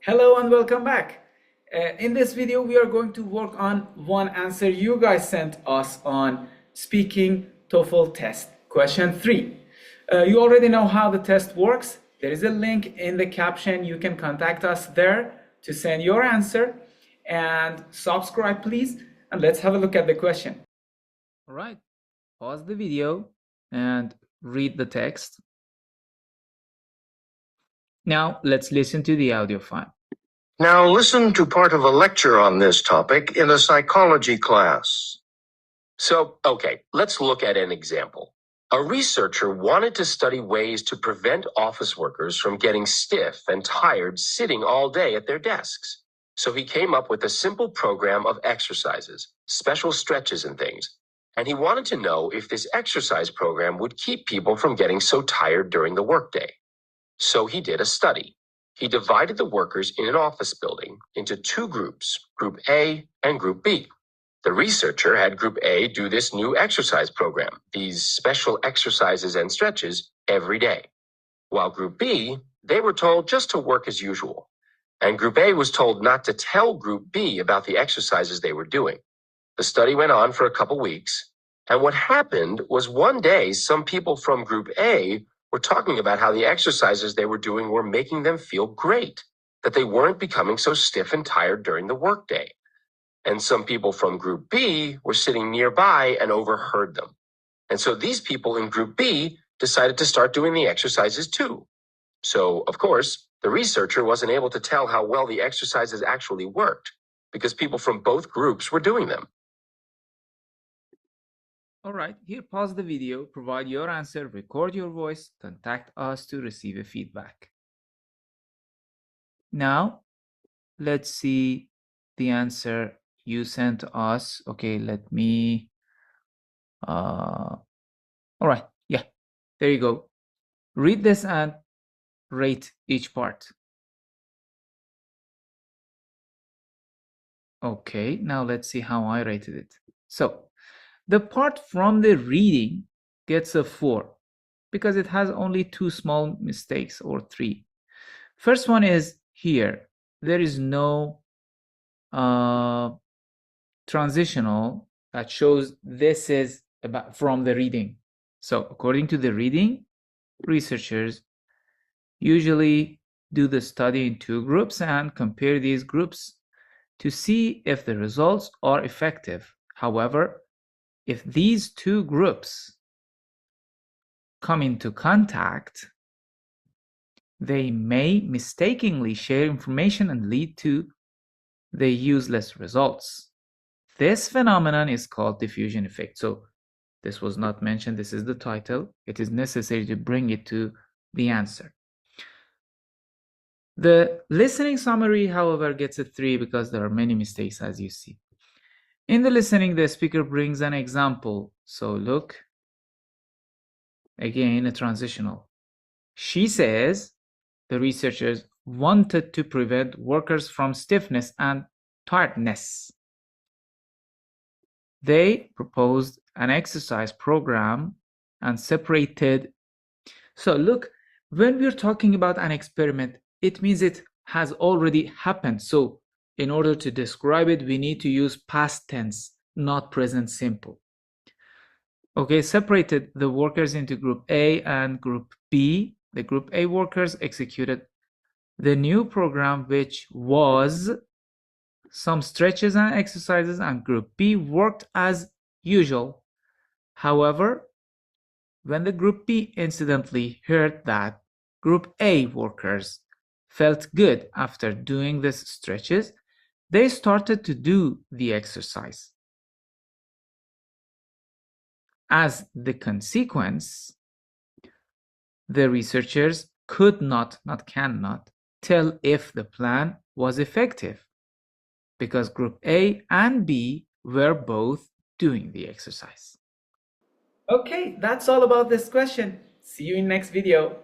Hello and welcome back. In this video, we are going to work on one answer you guys sent us on speaking TOEFL test, question 3. You already know how the test works. There is a link in the caption. You can contact us there to send your answer, and subscribe please, and let's have a look at the question. All right, pause the video and read the text. Now let's listen to the audio file. Now listen to part of a lecture on this topic in a psychology class. Okay, let's look at an example. A researcher wanted to study ways to prevent office workers from getting stiff and tired sitting all day at their desks. So he came up with a simple program of exercises, special stretches and things. And he wanted to know if this exercise program would keep people from getting so tired during the workday. So he did a study. He divided the workers in an office building into two groups, Group A and Group B. The researcher had Group A do this new exercise program, these special exercises and stretches, every day. While Group B, they were told just to work as usual. And Group A was told not to tell Group B about the exercises they were doing. The study went on for a couple weeks, and what happened was one day some people from Group A were talking about how the exercises they were doing were making them feel great, that they weren't becoming so stiff and tired during the workday. And some people from Group B were sitting nearby and overheard them. And so these people in Group B decided to start doing the exercises too. So, of course, the researcher wasn't able to tell how well the exercises actually worked because people from both groups were doing them. All right, here pause the video, provide your answer, record your voice, contact us to receive a feedback. Now, let's see the answer you sent us. Okay, let me, all right, yeah, there you go. Read this and rate each part. Okay, now let's see how I rated it. So, the part from the reading gets a 4 because it has only 2 small mistakes, or 3. First one is here. There is no transitional that shows this is about from the reading. So according to the reading, researchers usually do the study in 2 groups and compare these groups to see if the results are effective. However, if these 2 groups come into contact, they may mistakenly share information and lead to the useless results. This phenomenon is called diffusion effect. So this was not mentioned. This is the title. It is necessary to bring it to the answer. The listening summary, however, gets a 3 because there are many mistakes, as you see. In the listening, the speaker brings an example. So look, again, a transitional. She says the researchers wanted to prevent workers from stiffness and tiredness. They proposed an exercise program and separated. So look, when we're talking about an experiment, it means it has already happened. So in order to describe it, we need to use past tense, not present simple. Okay, separated the workers into Group A and Group B. The Group A workers executed the new program, which was some stretches and exercises, and Group B worked as usual. However, when the Group B incidentally heard that Group A workers felt good after doing these stretches, they started to do the exercise. As the consequence, the researchers cannot tell if the plan was effective because Group A and B were both doing the exercise. Okay, that's all about this question. See you in next video.